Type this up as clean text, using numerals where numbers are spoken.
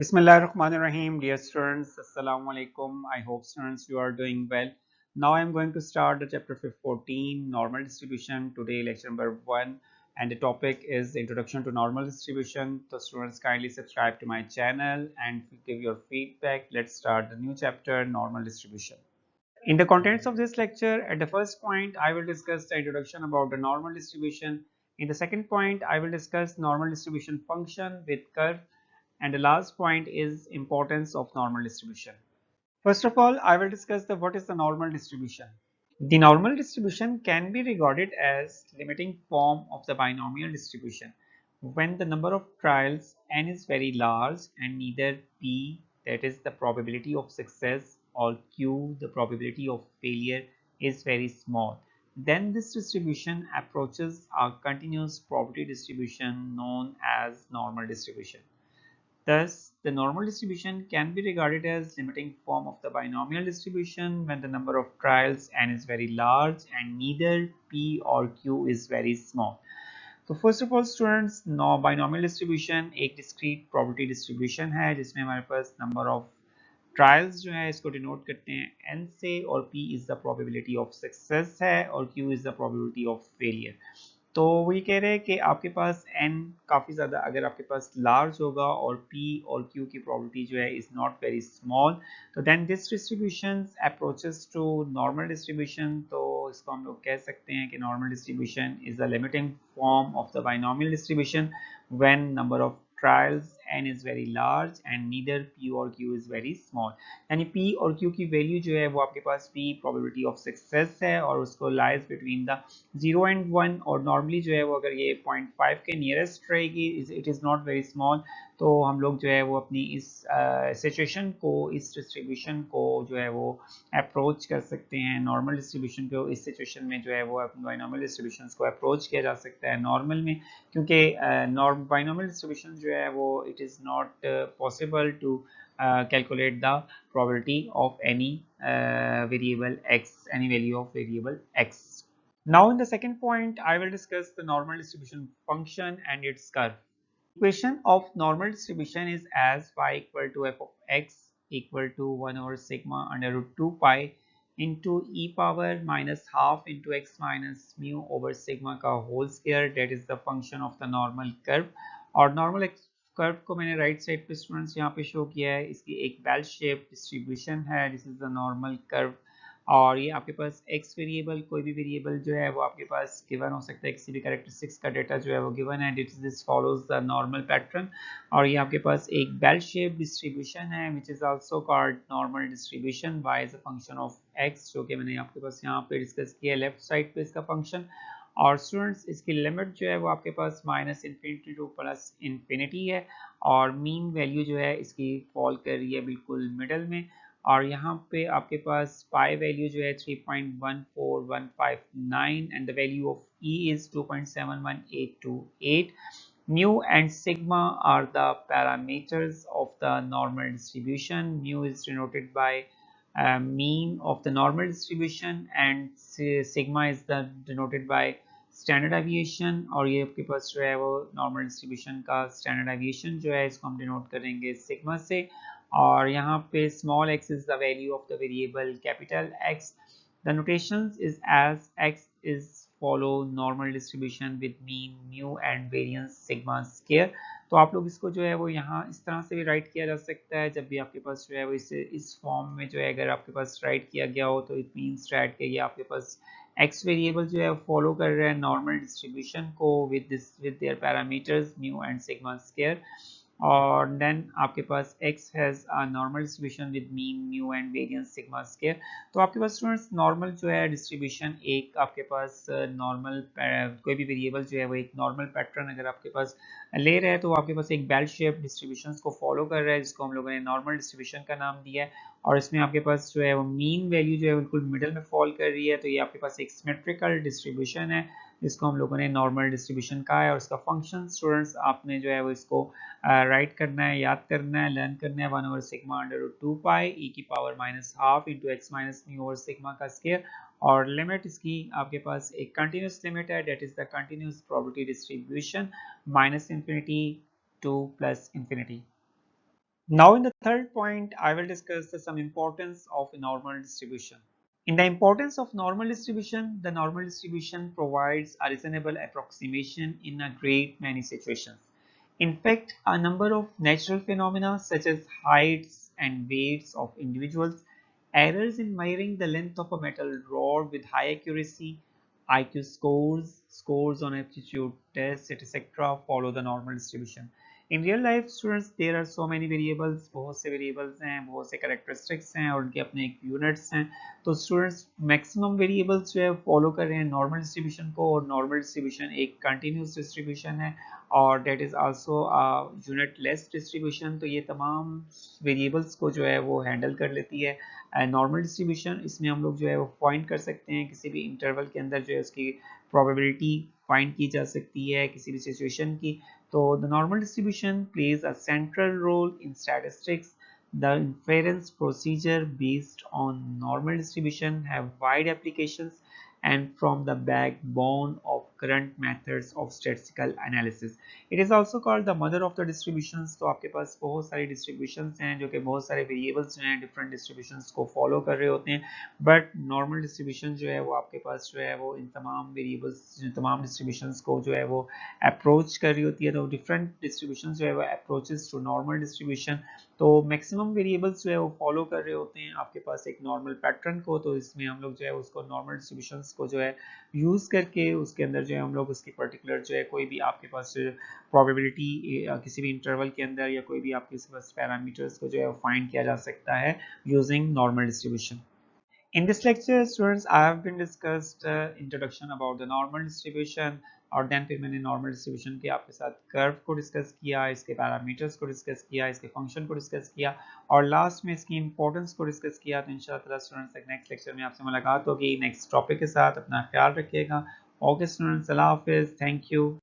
Bismillahirrahmanirrahim, dear students. Assalamu alaikum. I hope students you are doing well. Now I am going to start the chapter 14, normal distribution. Today lecture number 1, and the topic is introduction to normal distribution. So students, kindly subscribe to my channel and give your feedback. Let's start the new chapter, normal distribution. In the contents of this lecture, at the first point, I will discuss the introduction about the normal distribution. In the second point, I will discuss normal distribution function with curve, and the last point is importance of normal distribution. First of all, I will discuss what is the normal distribution. The normal distribution can be regarded as limiting form of the binomial distribution when the number of trials n is very large and neither p, that is the probability of success, or q, the probability of failure, is very small. Then this distribution approaches a continuous probability distribution known as normal distribution. Thus, the normal distribution can be regarded as limiting form of the binomial distribution when the number of trials n is very large and neither p or q is very small. तो first of all students, now binomial distribution एक discrete probability distribution है जिसमें हमारे पास number of trials जो है इसको denote करते हैं n से, और p is the probability of success है और q is the probability of failure. तो वो ये कह रहे हैं कि आपके पास n काफ़ी ज़्यादा अगर आपके पास लार्ज होगा और p और q की प्रोबेबिलिटी जो है इज़ नॉट वेरी स्मॉल, तो then this distribution approaches to normal distribution. तो इसको हम लोग कह सकते हैं कि normal distribution is the limiting form of the binomial distribution when number of trials n is very large and neither p or q is very small। यानी p और q की वैल्यू जो है वो आपके पास p प्रोबेबिलिटी ऑफ सक्सेस है और उसको लाइज बिटवीन द 0 एंड 1, और नॉर्मली जो है वो अगर ये 0.5 के नियरेस्ट रहेगी, it is not very small, तो हम लोग जो है वो अपनी इस सिचुएशन को, इस डिस्ट्रीब्यूशन को जो है वो अप्रोच कर सकते हैं। नॉर्मल डिस्ट्रीब्यूशन को इस सिचुएशन में जो है वो बाइनोमियल डिस्ट्रीब्यूशन को अप्रोच किया जा सकता है नॉर्मल में, क्योंकि बाइनोमियल डिस्ट्रीब्यूशन जो है वो it is not possible to calculate the probability of any variable x, any value of variable x. Now in the second point, I will discuss the normal distribution function and its curve. Equation of normal distribution is as y equal to f of x equal to 1 over sigma under root 2 pi into e power minus half into x minus mu over sigma का whole square, that is the function of the normal curve। और normal curve को मैंने right side पे students यहाँ पे show किया है, इसकी एक बेल शेप डिस्ट्रीब्यूशन है, this is the normal curve. और ये आपके पास x वेरिएबल, कोई भी वेरिएबल जो है वो आपके पास गिवन हो सकता है, किसी भी कैरेक्टरिस्टिक्स का डेटा जो है वो गिवन है, this follows the normal pattern. और ये आपके पास एक बेल शेप डिस्ट्रीब्यूशन है which is also called normal distribution y is a function of x, जो कि मैंने आपके पास यहाँ पे डिस्कस किया है लेफ्ट साइड पे इसका फंक्शन। और स्टूडेंट्स इसकी लिमिट जो है वो आपके पास minus infinity to plus infinity है, और मीन वैल्यू जो है इसकी फॉल कर रही है बिल्कुल मिडल में। और यहाँ पे आपके पास पाई वैल्यू जो है 3.14159 and the value of E is 2.71828। mu and sigma are the parameters of the normal distribution। mu is denoted by mean of the normal distribution and sigma is the denoted by standard aviation. और ये आपके पास जो है वो normal distribution का standard aviation जो है इसको हम डिनोट करेंगे सिग्मा से। और यहाँ पे small x is the value of the variable capital x। The notations is as x is follow normal distribution with mean mu and variance sigma square. तो आप लोग इसको जो है वो यहाँ इस तरह से भी राइट किया जा सकता है, जब भी आपके पास जो है वो इस फॉर्म में जो है अगर आपके पास राइट किया गया हो तो इट मीन्स दैट कि ये आपके पास x वेरिएबल जो है फॉलो कर रहे हैं नॉर्मल डिस्ट्रीब्यूशन को with their parameters mu and sigma square. और देन आपके पास x has a normal distribution with mean mu and variance sigma square. तो आपके पास स्टूडेंट्स नॉर्मल जो है डिस्ट्रीब्यूशन, एक आपके पास नॉर्मल कोई भी वेरिएबल जो है वो एक नॉर्मल पैटर्न अगर आपके पास ले रहा है तो आपके पास एक बेल शेप डिस्ट्रीब्यूशन को फॉलो कर रहा है, जिसको हम लोगों ने नॉर्मल डिस्ट्रीब्यूशन का नाम दिया है। और इसमें आपके पास जो है वो मीन वैल्यू जो है बिल्कुल मिडल में फॉल कर रही है, तो ये आपके पास एक सिमेट्रिकल डिस्ट्रीब्यूशन है जिसको हम लोगों ने नॉर्मल डिस्ट्रीब्यूशन कहा है। और इसका फंक्शन स्टूडेंट्स आपने जो है वो इसको राइट करना है, याद करना है, लर्न करना है, 1 over sigma under root 2 pi e की power minus half into x minus mu over sigma का स्क्वायर। और लिमिट इसकी आपके पास एक कंटिन्यूस लिमिट है, that is the continuous probability distribution minus infinity to plus infinity. Now in the third point, I will discuss some importance of a normal distribution. In the importance of normal distribution, the normal distribution provides a reasonable approximation in a great many situations. In fact, a number of natural phenomena such as heights and weights of individuals, errors in measuring the length of a metal rod with high accuracy, IQ scores, scores on aptitude tests, etc. follow the normal distribution. In real life students there are so many variables, बहुत से variables हैं, बहुत से characteristics हैं और उनके अपने एक यूनिट्स हैं. तो स्टूडेंट्स मैक्सिमम वेरिएबल्स जो है फॉलो कर रहे हैं नॉर्मल डिस्ट्रीब्यूशन को, और नॉर्मल डिस्ट्रीब्यूशन एक कंटिन्यूस डिस्ट्रीब्यूशन है और that is also unit less distribution. तो ये तमाम वेरिएबल्स को जो है वो हैंडल कर लेती है नॉर्मल डिस्ट्रीब्यूशन. इसमें हम लोग जो है वो फाइंड कर सकते हैं किसी भी इंटरवल के अंदर जो है उसकी प्रोबेबिलिटी फाइंड की जा सकती है किसी भी सिचुएशन की. So the normal distribution plays a central role in statistics. The inference procedure based on normal distribution have wide applications and from the backbone of current methods of statistical analysis. It is also called the mother of the distributions. तो आपके पास बहुत सारी distributions हैं जो कि बहुत सारे variables जो हैं different distributions को follow कर रहे होते हैं, but normal distribution जो है वो आपके पास जो है वो इन तमाम variables तमाम distributions को जो है वो अप्रोच कर रही होती है. तो डिफरेंट डिस्ट्रीब्यूशन जो है वो अप्रोचेस टू नॉर्मल डिस्ट्रीब्यूशन. तो मैक्सिमम वेरिएबल्स जो है वो फॉलो कर रहे होते हैं आपके पास एक नॉर्मल पैटर्न को. तो इसमें हम लोग जो है उसको नॉर्मल डिस्ट्रीब्यूशंस को जो है यूज़ करके उसके अंदर जो है हम लोग उसकी पर्टिकुलर जो है कोई भी आपके पास प्रोबेबिलिटी किसी भी इंटरवल के अंदर या कोई भी आपके पास पैरामीटर्स को जो है फाइंड किया जा सकता है using normal distribution. In this lecture, students, I have been discussed introduction about the normal distribution. और देन फिर मैंने नॉर्मल डिस्ट्रीब्यूशन के आपके साथ कर्व को डिस्कस किया, इसके पैरामीटर्स को डिस्कस किया, इसके फंक्शन को डिस्कस किया और लास्ट में इसकी इंपॉर्टेंस को डिस्कस किया. तो इंशाल्लाह स्टूडेंट्स नेक्स्ट लेक्चर में आपसे मुलाकात होगी नेक्स्ट टॉपिक के साथ. अपना ख्याल रखिएगा. ओके स्टूडेंट्स, अल्लाह हाफिज़, थैंक यू.